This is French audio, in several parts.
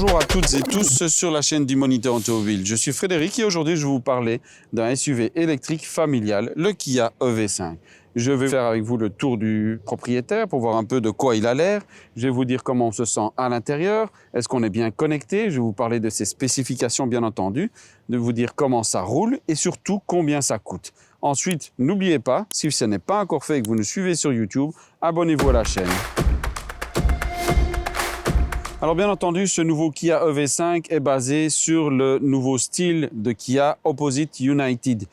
Bonjour à toutes et tous sur la chaîne du Moniteur Automobile. Je suis Frédéric et aujourd'hui je vais vous parler d'un SUV électrique familial, le Kia EV5. Je vais faire avec vous le tour du propriétaire pour voir un peu de quoi il a l'air. Je vais vous dire comment on se sent à l'intérieur, est-ce qu'on est bien connecté. Je vais vous parler de ses spécifications bien entendu, de vous dire comment ça roule et surtout combien ça coûte. Ensuite, n'oubliez pas, si ce n'est pas encore fait et que vous nous suivez sur YouTube, abonnez-vous à la chaîne. Alors bien entendu, ce nouveau Kia EV5 est basé sur le nouveau style de Kia Opposite United,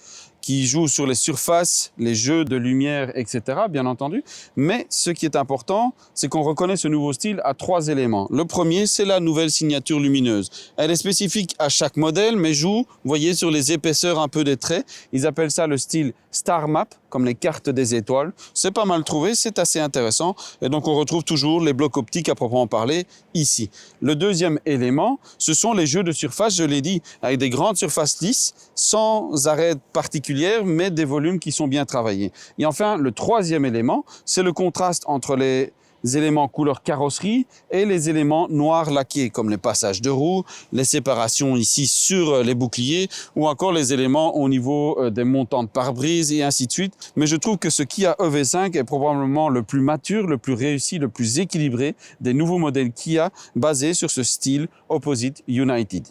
qui joue sur les surfaces, les jeux de lumière, etc. bien entendu. Mais ce qui est important, c'est qu'on reconnaît ce nouveau style à 3 éléments. Le premier, c'est la nouvelle signature lumineuse. Elle est spécifique à chaque modèle, mais joue, vous voyez, sur les épaisseurs un peu des traits. Ils appellent ça le style Star Map, comme les cartes des étoiles. C'est pas mal trouvé, c'est assez intéressant. Et donc on retrouve toujours les blocs optiques à proprement parler ici. Le deuxième élément, ce sont les jeux de surface, je l'ai dit, avec des grandes surfaces lisses, sans arrêt particulier, mais des volumes qui sont bien travaillés. Et enfin, le troisième élément, c'est le contraste entre les éléments couleur carrosserie et les éléments noirs laqués, comme les passages de roues, les séparations ici sur les boucliers, ou encore les éléments au niveau des montants de pare-brise et ainsi de suite. Mais je trouve que ce Kia EV5 est probablement le plus mature, le plus réussi, le plus équilibré des nouveaux modèles Kia basés sur ce style Opposite United.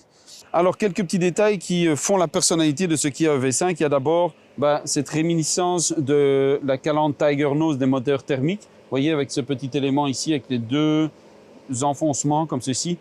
Alors, quelques petits détails qui font la personnalité de ce Kia EV5. Il y a d'abord cette réminiscence de la calandre Tiger Nose des moteurs thermiques. Vous voyez, avec ce petit élément ici, avec les deux enfoncements comme ceci,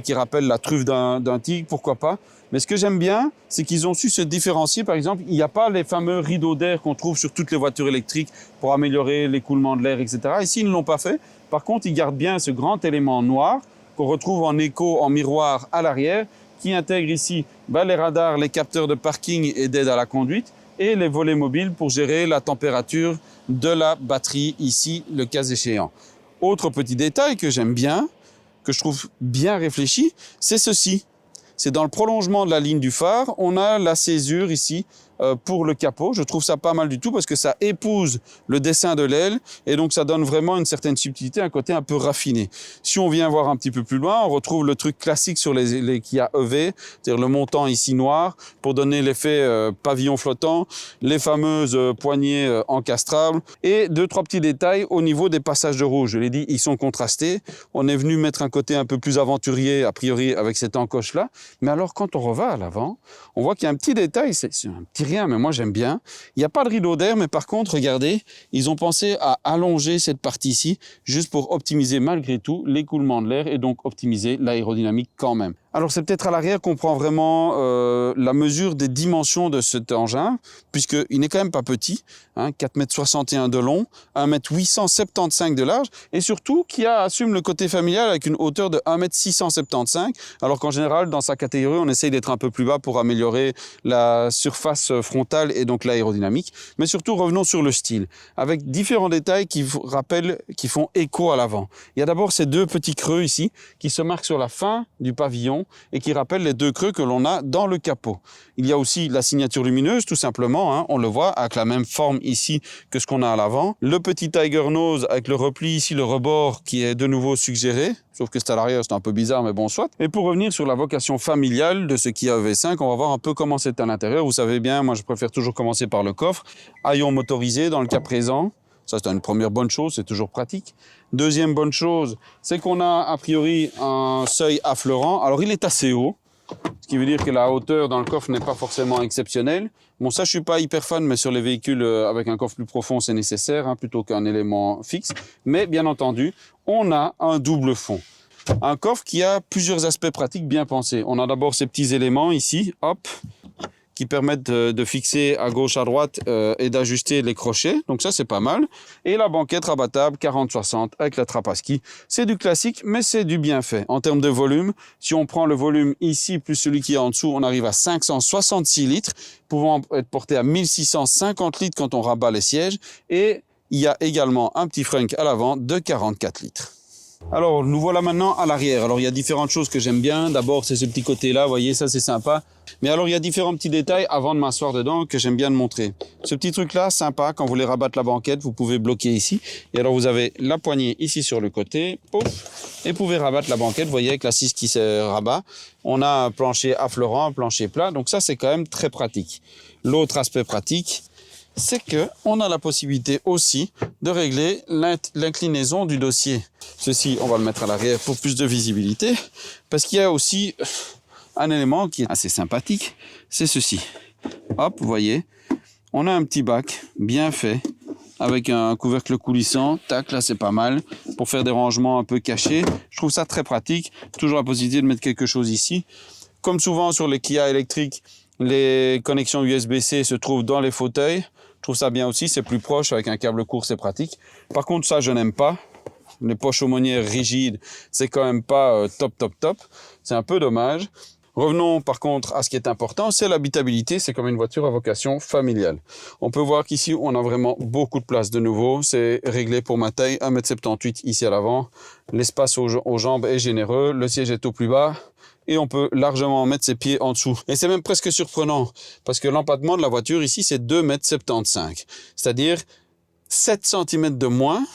qui rappellent la truffe d'un tigre, pourquoi pas. Mais ce que j'aime bien, c'est qu'ils ont su se différencier. Par exemple, il n'y a pas les fameux rideaux d'air qu'on trouve sur toutes les voitures électriques pour améliorer l'écoulement de l'air, etc. Ici, ils ne l'ont pas fait. Par contre, ils gardent bien ce grand élément noir qu'on retrouve en écho, en miroir à l'arrière, qui intègre ici les radars, les capteurs de parking et d'aide à la conduite et les volets mobiles pour gérer la température de la batterie ici, le cas échéant. Autre petit détail que j'aime bien, que je trouve bien réfléchi, c'est ceci. C'est dans le prolongement de la ligne du phare, on a la césure ici pour le capot. Je trouve ça pas mal du tout parce que ça épouse le dessin de l'aile et donc ça donne vraiment une certaine subtilité, un côté un peu raffiné. Si on vient voir un petit peu plus loin, on retrouve le truc classique sur les Kia EV, c'est-à-dire le montant ici noir pour donner l'effet pavillon flottant, les fameuses poignées encastrables et 2-3 petits détails au niveau des passages de rouge. Je l'ai dit, ils sont contrastés. On est venu mettre un côté un peu plus aventurier a priori avec cette encoche-là. Mais alors quand on revient à l'avant, on voit qu'il y a un petit détail, c'est un petit rien, mais moi j'aime bien. Il n'y a pas de rideau d'air, mais par contre, regardez, ils ont pensé à allonger cette partie ici, juste pour optimiser malgré tout l'écoulement de l'air et donc optimiser l'aérodynamique quand même. Alors c'est peut-être à l'arrière qu'on prend vraiment la mesure des dimensions de cet engin, puisqu'il n'est quand même pas petit, 4,61 m de long, 1,875 m de large, et surtout qui assume le côté familial avec une hauteur de 1,675 m, alors qu'en général, dans sa catégorie, on essaye d'être un peu plus bas pour améliorer la surface frontale et donc l'aérodynamique. Mais surtout, revenons sur le style, avec différents détails qui font écho à l'avant. Il y a d'abord ces deux petits creux ici, qui se marquent sur la fin du pavillon, et qui rappelle les deux creux que l'on a dans le capot. Il y a aussi la signature lumineuse, tout simplement, on le voit, avec la même forme ici que ce qu'on a à l'avant. Le petit Tiger Nose avec le repli ici, le rebord qui est de nouveau suggéré, sauf que c'est à l'arrière, c'est un peu bizarre, mais bon, soit. Et pour revenir sur la vocation familiale de ce Kia EV5, on va voir un peu comment c'est à l'intérieur. Vous savez bien, moi je préfère toujours commencer par le coffre. Haillons motorisés dans le cas présent. Ça, c'est une première bonne chose, c'est toujours pratique. Deuxième bonne chose, c'est qu'on a a priori un seuil affleurant. Alors, il est assez haut, ce qui veut dire que la hauteur dans le coffre n'est pas forcément exceptionnelle. Bon, ça, je suis pas hyper fan, mais sur les véhicules avec un coffre plus profond, c'est nécessaire, plutôt qu'un élément fixe. Mais bien entendu, on a un double fond. Un coffre qui a plusieurs aspects pratiques bien pensés. On a d'abord ces petits éléments ici, hop, qui permettent de fixer à gauche, à droite et d'ajuster les crochets. Donc ça, c'est pas mal. Et la banquette rabattable 40-60 avec la trappe à ski. C'est du classique, mais c'est du bien fait. En termes de volume, si on prend le volume ici plus celui qui est en dessous, on arrive à 566 litres, pouvant être porté à 1650 litres quand on rabat les sièges. Et il y a également un petit frunk à l'avant de 44 litres. Alors, nous voilà maintenant à l'arrière. Alors, il y a différentes choses que j'aime bien. D'abord, c'est ce petit côté-là, vous voyez, ça c'est sympa. Mais alors, il y a différents petits détails avant de m'asseoir dedans que j'aime bien de montrer. Ce petit truc-là, sympa, quand vous voulez rabattre la banquette, vous pouvez bloquer ici. Et alors, vous avez la poignée ici sur le côté, pouf, et vous pouvez rabattre la banquette, vous voyez, avec l'assise qui se rabat. On a un plancher affleurant, un plancher plat, donc ça, c'est quand même très pratique. L'autre aspect pratique, c'est qu'on a la possibilité aussi de régler l'inclinaison du dossier. Ceci, on va le mettre à l'arrière pour plus de visibilité, parce qu'il y a aussi un élément qui est assez sympathique, c'est ceci. Hop, vous voyez, on a un petit bac bien fait, avec un couvercle coulissant, tac, là c'est pas mal, pour faire des rangements un peu cachés. Je trouve ça très pratique, toujours la possibilité de mettre quelque chose ici. Comme souvent sur les Kia électriques, les connexions USB-C se trouvent dans les fauteuils. Je trouve ça bien aussi, c'est plus proche, avec un câble court, c'est pratique. Par contre, ça, je n'aime pas. Les poches aumônières rigides, c'est quand même pas top. C'est un peu dommage. Revenons par contre à ce qui est important, c'est l'habitabilité. C'est comme une voiture à vocation familiale. On peut voir qu'ici, on a vraiment beaucoup de place de nouveau. C'est réglé pour ma taille, 1,78 m ici à l'avant. L'espace aux jambes est généreux, le siège est au plus bas. Et on peut largement mettre ses pieds en dessous. Et c'est même presque surprenant, parce que l'empattement de la voiture ici, c'est 2,75 m. C'est-à-dire 7 cm de moins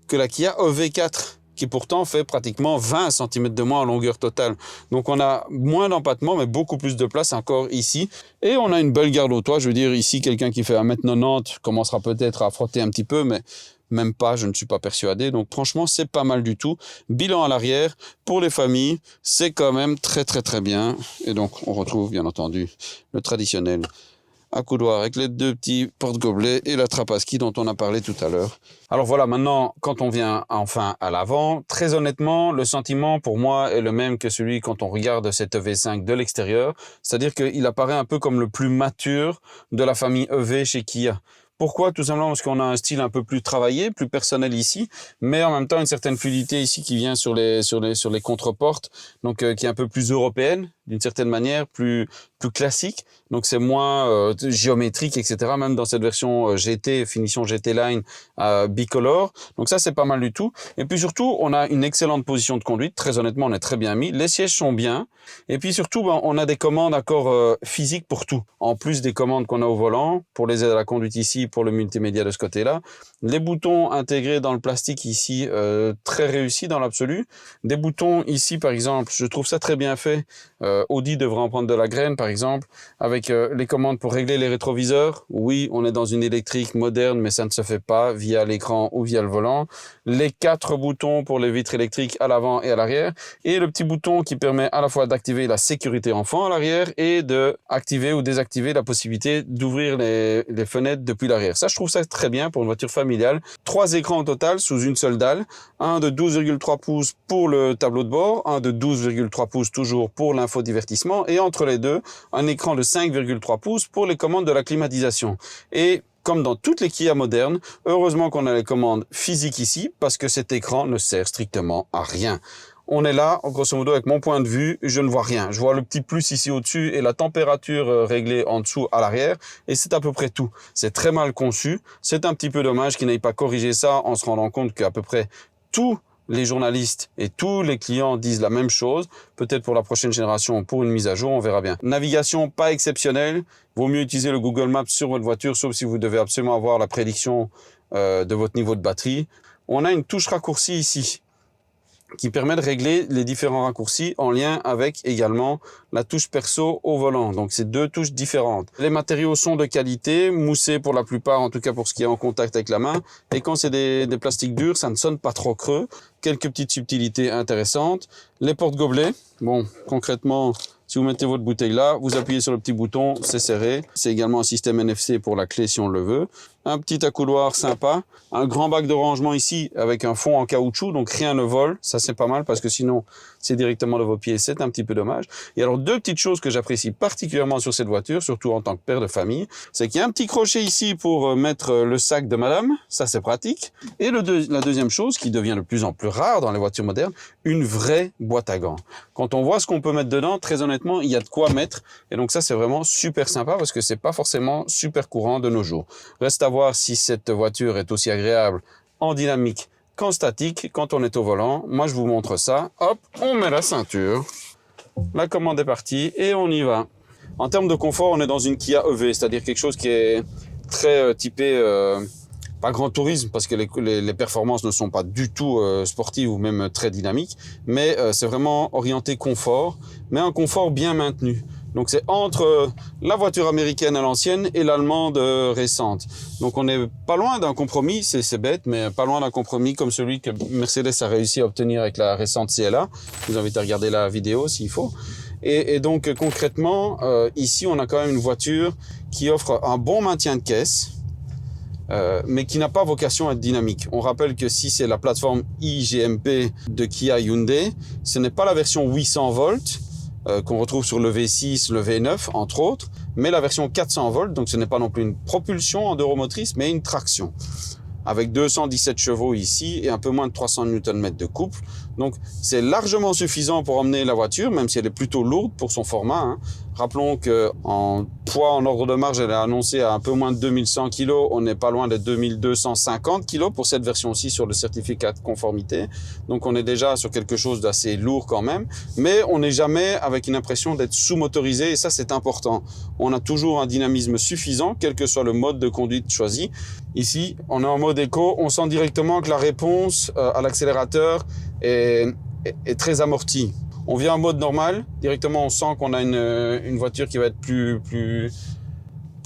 que la Kia EV4, qui pourtant fait pratiquement 20 cm de moins en longueur totale. Donc on a moins d'empattement, mais beaucoup plus de place encore ici. Et on a une belle garde au toit. Je veux dire, ici, quelqu'un qui fait 1,90 m commencera peut-être à frotter un petit peu, mais même pas, je ne suis pas persuadé. Donc franchement, c'est pas mal du tout. Bilan à l'arrière, pour les familles, c'est quand même très bien. Et donc, on retrouve bien entendu le traditionnel accoudoir avec les deux petits porte-gobelets et la trappe à ski dont on a parlé tout à l'heure. Alors voilà, maintenant, quand on vient enfin à l'avant, très honnêtement, le sentiment pour moi est le même que celui quand on regarde cette EV5 de l'extérieur. C'est-à-dire qu'il apparaît un peu comme le plus mature de la famille EV chez Kia. Pourquoi? Tout simplement parce qu'on a un style un peu plus travaillé, plus personnel ici, mais en même temps une certaine fluidité ici qui vient sur les contreportes, donc qui est un peu plus européenne d'une certaine manière, plus classique. Donc c'est moins géométrique, etc. Même dans cette version GT, finition GT Line bicolore. Donc ça c'est pas mal du tout. Et puis surtout on a une excellente position de conduite. Très honnêtement on est très bien mis. Les sièges sont bien. Et puis surtout on a des commandes encore physiques pour tout. En plus des commandes qu'on a au volant pour les aides à la conduite ici, pour le multimédia de ce côté-là. Les boutons intégrés dans le plastique ici, très réussis dans l'absolu. Des boutons ici par exemple, je trouve ça très bien fait. Audi devrait en prendre de la graine par exemple, avec les commandes pour régler les rétroviseurs. Oui, on est dans une électrique moderne, mais ça ne se fait pas via l'écran ou via le volant. Les 4 boutons pour les vitres électriques à l'avant et à l'arrière. Et le petit bouton qui permet à la fois d'activer la sécurité enfant à l'arrière et de activer ou désactiver la possibilité d'ouvrir les fenêtres depuis l'arrière. Ça, je trouve ça très bien pour une voiture familiale. 3 écrans au total sous une seule dalle. Un de 12,3 pouces pour le tableau de bord, un de 12,3 pouces toujours pour l'infodivertissement et entre les deux, un écran de 5,3 pouces pour les commandes de la climatisation. Et comme dans toutes les Kia modernes, heureusement qu'on a les commandes physiques ici parce que cet écran ne sert strictement à rien. On est là, grosso modo, avec mon point de vue, je ne vois rien. Je vois le petit plus ici au-dessus et la température réglée en dessous à l'arrière. Et c'est à peu près tout. C'est très mal conçu. C'est un petit peu dommage qu'ils n'aient pas corrigé ça en se rendant compte qu'à peu près tous les journalistes et tous les clients disent la même chose. Peut-être pour la prochaine génération, pour une mise à jour, on verra bien. Navigation pas exceptionnelle. Vaut mieux utiliser le Google Maps sur votre voiture, sauf si vous devez absolument avoir la prédiction de votre niveau de batterie. On a une touche raccourci ici, qui permet de régler les différents raccourcis en lien avec également la touche perso au volant. Donc c'est 2 touches différentes. Les matériaux sont de qualité, moussés pour la plupart, en tout cas pour ce qui est en contact avec la main. Et quand c'est des plastiques durs, ça ne sonne pas trop creux. Quelques petites subtilités intéressantes. Les porte-gobelets, bon, concrètement, si vous mettez votre bouteille là, vous appuyez sur le petit bouton, c'est serré. C'est également un système NFC pour la clé si on le veut. Un petit accoudoir sympa. Un grand bac de rangement ici avec un fond en caoutchouc, donc rien ne vole. Ça, c'est pas mal parce que sinon, c'est directement de vos pieds. C'est un petit peu dommage. Et alors, 2 petites choses que j'apprécie particulièrement sur cette voiture, surtout en tant que père de famille, c'est qu'il y a un petit crochet ici pour mettre le sac de madame. Ça, c'est pratique. Et la deuxième chose, qui devient de plus en plus rare dans les voitures modernes, une vraie boîte à gants. Quand on voit ce qu'on peut mettre dedans, très honnêtement, il y a de quoi mettre. Et donc ça, c'est vraiment super sympa parce que c'est pas forcément super courant de nos jours. Reste à voir si cette voiture est aussi agréable en dynamique qu'en statique, quand on est au volant. Moi, je vous montre ça. Hop, on met la ceinture. La commande est partie et on y va. En termes de confort, on est dans une Kia EV, c'est-à-dire quelque chose qui est très typé, pas grand tourisme, parce que les performances ne sont pas du tout sportives ou même très dynamiques, mais c'est vraiment orienté confort, mais un confort bien maintenu. Donc c'est entre la voiture américaine à l'ancienne et l'allemande récente. Donc on n'est pas loin d'un compromis, c'est bête, mais pas loin d'un compromis comme celui que Mercedes a réussi à obtenir avec la récente CLA. Je vous invite à regarder la vidéo s'il faut. Et donc concrètement, ici on a quand même une voiture qui offre un bon maintien de caisse, mais qui n'a pas vocation à être dynamique. On rappelle que si c'est la plateforme iGMP de Kia Hyundai, ce n'est pas la version 800 volts, qu'on retrouve sur le V6, le V9, entre autres, mais la version 400 volts, donc ce n'est pas non plus une propulsion enduromotrice, mais une traction, avec 217 chevaux ici et un peu moins de 300 Nm de couple. Donc c'est largement suffisant pour emmener la voiture, même si elle est plutôt lourde pour son format, hein. Rappelons qu'en poids, en ordre de marge, elle est annoncée à un peu moins de 2100 kg. On n'est pas loin des 2250 kg pour cette version-ci sur le certificat de conformité. Donc on est déjà sur quelque chose d'assez lourd quand même. Mais on n'est jamais avec une impression d'être sous-motorisé et ça c'est important. On a toujours un dynamisme suffisant, quel que soit le mode de conduite choisi. Ici, on est en mode éco. On sent directement que la réponse à l'accélérateur est très amortie. On vient en mode normal, directement on sent qu'on a une voiture qui va être plus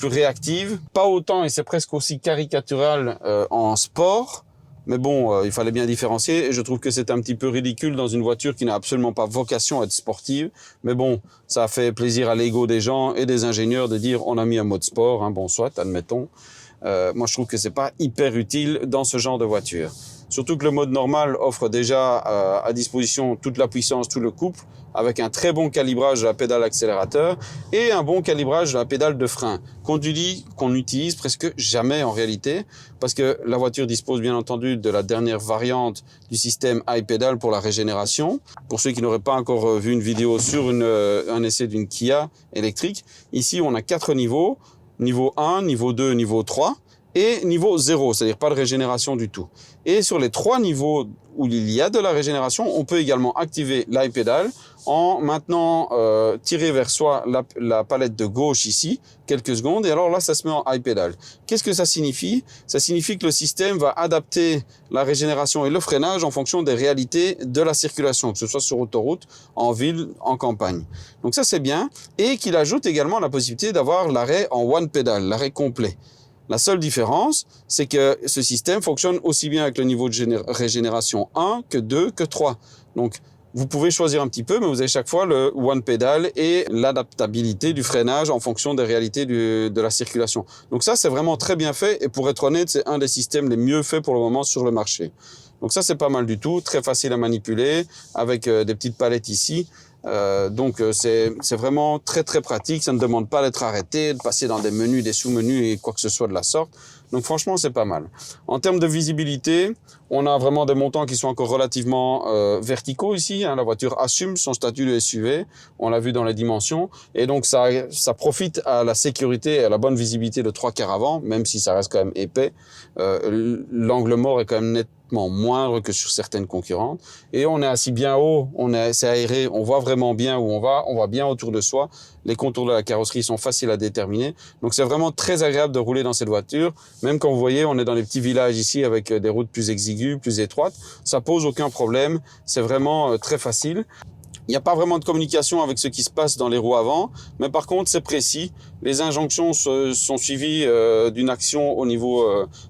réactive. Pas autant, et c'est presque aussi caricatural en sport, mais bon, il fallait bien différencier, et je trouve que c'est un petit peu ridicule dans une voiture qui n'a absolument pas vocation à être sportive. Mais bon, ça a fait plaisir à l'ego des gens et des ingénieurs de dire on a mis un mode sport, hein, bon soit, admettons. Moi je trouve que c'est pas hyper utile dans ce genre de voiture. Surtout que le mode normal offre déjà à disposition toute la puissance, tout le couple, avec un très bon calibrage de la pédale accélérateur et un bon calibrage de la pédale de frein, qu'on n'utilise presque jamais en réalité, parce que la voiture dispose bien entendu de la dernière variante du système iPedal pour la régénération. Pour ceux qui n'auraient pas encore vu une vidéo sur un essai d'une Kia électrique, ici on a 4 niveaux, niveau 1, niveau 2, niveau 3. Et niveau 0, c'est-à-dire pas de régénération du tout. Et sur les 3 niveaux où il y a de la régénération, on peut également activer l'iPedal en maintenant tirer vers soi la palette de gauche ici, quelques secondes, et alors là, ça se met en iPedal. Qu'est-ce que ça signifie? Ça signifie que le système va adapter la régénération et le freinage en fonction des réalités de la circulation, que ce soit sur autoroute, en ville, en campagne. Donc ça, c'est bien. Et qu'il ajoute également la possibilité d'avoir l'arrêt en one pedal, l'arrêt complet. La seule différence, c'est que ce système fonctionne aussi bien avec le niveau de régénération 1 que 2 que 3. Donc, vous pouvez choisir un petit peu, mais vous avez chaque fois le one pedal et l'adaptabilité du freinage en fonction des réalités de la circulation. Donc ça, c'est vraiment très bien fait et pour être honnête, c'est un des systèmes les mieux faits pour le moment sur le marché. Donc ça, c'est pas mal du tout, très facile à manipuler avec des petites palettes ici. Donc c'est vraiment très très pratique, ça ne demande pas d'être arrêté, de passer dans des menus, des sous-menus et quoi que ce soit de la sorte. Donc franchement c'est pas mal. En termes de visibilité, on a vraiment des montants qui sont encore relativement verticaux ici, hein. La voiture assume son statut de SUV, on l'a vu dans les dimensions, et donc ça profite à la sécurité et à la bonne visibilité de 3 quarts avant, même si ça reste quand même épais. L'angle mort est quand même nettement moindre que sur certaines concurrentes, et on est assis bien haut, c'est aéré, on voit vraiment bien où on voit bien autour de soi, les contours de la carrosserie sont faciles à déterminer, donc c'est vraiment très agréable de rouler dans cette voiture, même quand vous voyez on est dans les petits villages ici avec des routes plus exiguës, plus étroites, ça pose aucun problème, c'est vraiment très facile. Il n'y a pas vraiment de communication avec ce qui se passe dans les roues avant, mais par contre c'est précis. Les injonctions sont suivies d'une action au niveau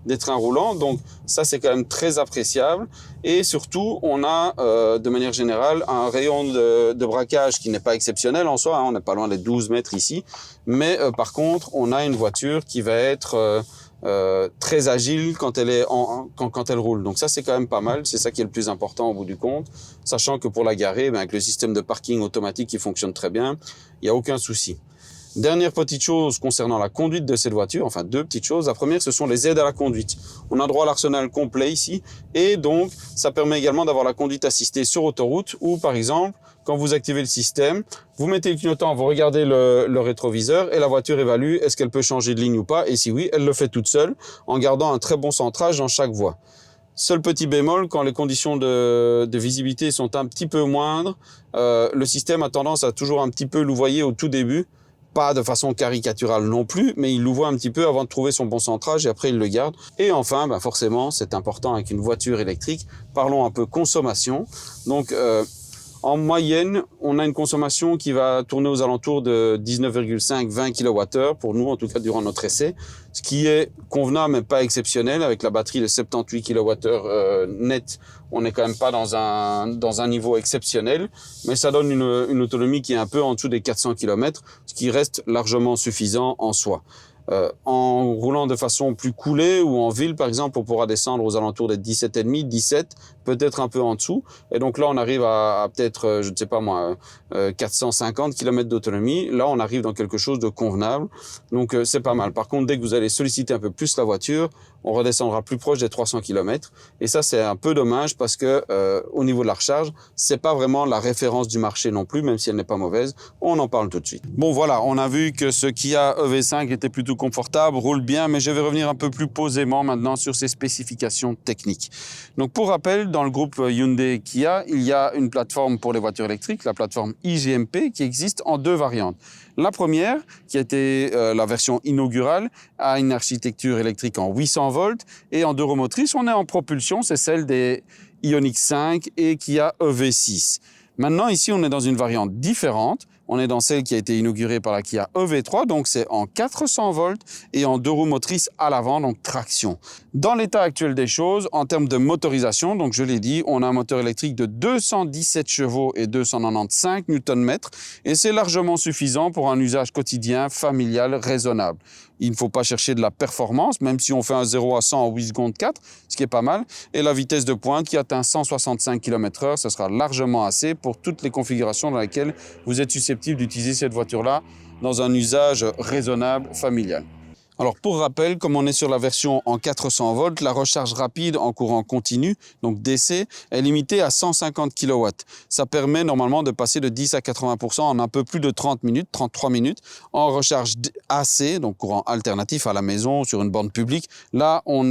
des trains roulants, donc ça c'est quand même très appréciable. Et surtout on a de manière générale un rayon de braquage qui n'est pas exceptionnel en soi, hein, on n'est pas loin des 12 mètres ici, mais par contre on a une voiture qui va être très agile quand elle roule. Donc ça c'est quand même pas mal, c'est ça qui est le plus important au bout du compte, sachant que pour la garer, avec le système de parking automatique qui fonctionne très bien, il n'y a aucun souci. Dernière petite chose concernant la conduite de cette voiture, enfin 2 petites choses. La première, ce sont les aides à la conduite. On a droit à l'arsenal complet ici, et donc ça permet également d'avoir la conduite assistée sur autoroute, ou par exemple, quand vous activez le système, vous mettez le clignotant, vous regardez le rétroviseur, et la voiture évalue est-ce qu'elle peut changer de ligne ou pas, et si oui, elle le fait toute seule, en gardant un très bon centrage dans chaque voie. Seul petit bémol, quand les conditions de visibilité sont un petit peu moindres, le système a tendance à toujours un petit peu louvoyer au tout début. Pas de façon caricaturale non plus, mais il louvoie un petit peu avant de trouver son bon centrage et après il le garde. Et enfin, forcément, c'est important avec une voiture électrique. Parlons un peu consommation. Donc, en moyenne, on a une consommation qui va tourner aux alentours de 19,5-20 kWh pour nous, en tout cas durant notre essai, ce qui est convenable mais pas exceptionnel. Avec la batterie de 78 kWh net, on n'est quand même pas dans un niveau exceptionnel, mais ça donne une autonomie qui est un peu en dessous des 400 km, ce qui reste largement suffisant en soi. En roulant de façon plus coolée ou en ville, par exemple, on pourra descendre aux alentours des 17,5, 17, peut-être un peu en dessous. Et donc là, on arrive à peut-être, je ne sais pas moi, 450 km d'autonomie. Là, on arrive dans quelque chose de convenable. Donc, c'est pas mal. Par contre, dès que vous allez solliciter un peu plus la voiture, on redescendra plus proche des 300 km. Et ça, c'est un peu dommage parce que au niveau de la recharge, c'est pas vraiment la référence du marché non plus, même si elle n'est pas mauvaise. On en parle tout de suite. Bon, voilà, on a vu que ce Kia EV5 était plutôt confortable, roule bien, mais je vais revenir un peu plus posément maintenant sur ses spécifications techniques. Donc, pour rappel, dans le groupe Hyundai Kia, il y a une plateforme pour les voitures électriques, la plateforme iGMP, qui existe en deux variantes. La première, qui a été la version inaugurale, a une architecture électrique en 800 volts et en deux roues motrices, on est en propulsion, c'est celle des Ioniq 5 et Kia EV6. Maintenant, ici, on est dans une variante différente. On est dans celle qui a été inaugurée par la Kia EV3, donc c'est en 400 volts et en deux roues motrices à l'avant, donc traction. Dans l'état actuel des choses, en termes de motorisation, donc je l'ai dit, on a un moteur électrique de 217 chevaux et 295 Nm et c'est largement suffisant pour un usage quotidien, familial, raisonnable. Il ne faut pas chercher de la performance, même si on fait un 0 à 100 en 8 secondes 4, ce qui est pas mal. Et la vitesse de pointe qui atteint 165 km/h, ce sera largement assez pour toutes les configurations dans lesquelles vous êtes susceptible d'utiliser cette voiture-là dans un usage raisonnable, familial. Alors pour rappel, comme on est sur la version en 400 volts, la recharge rapide en courant continu, donc DC, est limitée à 150 kW. Ça permet normalement de passer de 10 à 80% en un peu plus de 30 minutes, 33 minutes. En recharge AC, donc courant alternatif à la maison, sur une borne publique, là on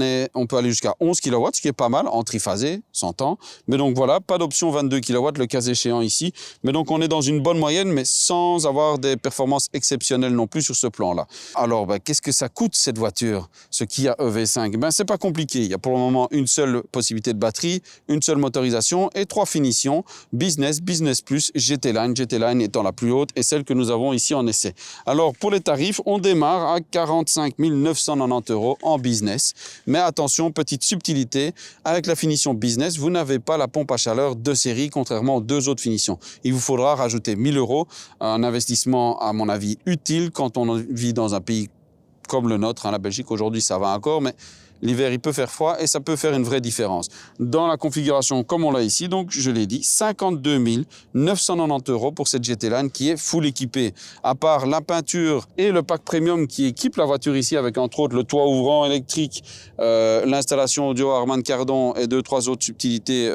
peut aller jusqu'à 11 kW, ce qui est pas mal, en triphasé, s'entend. Mais donc voilà, pas d'option 22 kW le cas échéant ici. Mais donc on est dans une bonne moyenne, mais sans avoir des performances exceptionnelles non plus sur ce plan-là. Alors qu'est-ce que ça coûte cette voiture, ce Kia EV5? C'est pas compliqué. Il y a pour le moment une seule possibilité de batterie, une seule motorisation et 3 finitions, Business, Business Plus, GT Line étant la plus haute et celle que nous avons ici en essai. Alors pour les tarifs, on démarre à 45 990 € en Business. Mais attention, petite subtilité, avec la finition Business, vous n'avez pas la pompe à chaleur de série, contrairement aux deux autres finitions. Il vous faudra rajouter 1 000 €, un investissement à mon avis utile quand on vit dans un pays comme le nôtre, la Belgique aujourd'hui ça va encore, mais l'hiver il peut faire froid et ça peut faire une vraie différence. Dans la configuration comme on l'a ici, donc je l'ai dit, 52 990 € pour cette GT Line qui est full équipée. À part la peinture et le pack premium qui équipe la voiture ici avec entre autres le toit ouvrant électrique, l'installation audio Harman Kardon et 2-3 autres subtilités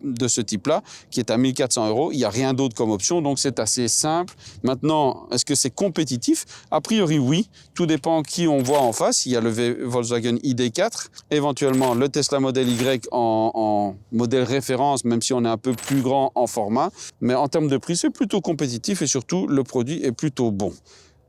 de ce type-là, qui est à 1 400 €. Il n'y a rien d'autre comme option, donc c'est assez simple. Maintenant, est-ce que c'est compétitif? A priori oui, tout dépend qui on voit en face. Il y a le Volkswagen ID4, éventuellement le Tesla Model Y en modèle référence, même si on est un peu plus grand en format. Mais en termes de prix, c'est plutôt compétitif et surtout, le produit est plutôt bon.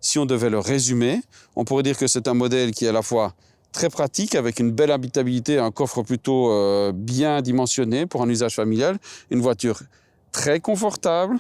Si on devait le résumer, on pourrait dire que c'est un modèle qui est à la fois très pratique, avec une belle habitabilité, un coffre plutôt bien dimensionné pour un usage familial, une voiture très confortable,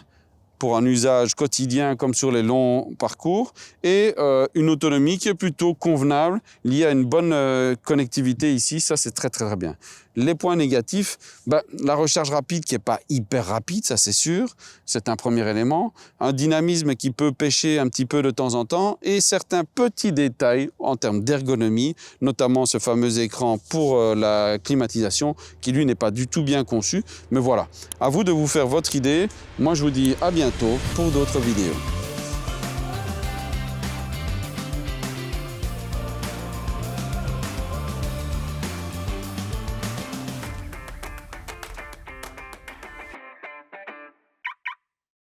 pour un usage quotidien comme sur les longs parcours et une autonomie qui est plutôt convenable, liée à une bonne connectivité ici, ça c'est très très bien. Les points négatifs, la recharge rapide qui n'est pas hyper rapide, ça c'est sûr, c'est un premier élément, un dynamisme qui peut pêcher un petit peu de temps en temps et certains petits détails en termes d'ergonomie, notamment ce fameux écran pour la climatisation qui lui n'est pas du tout bien conçu, mais voilà, à vous de vous faire votre idée. Moi je vous dis à bientôt pour d'autres vidéos.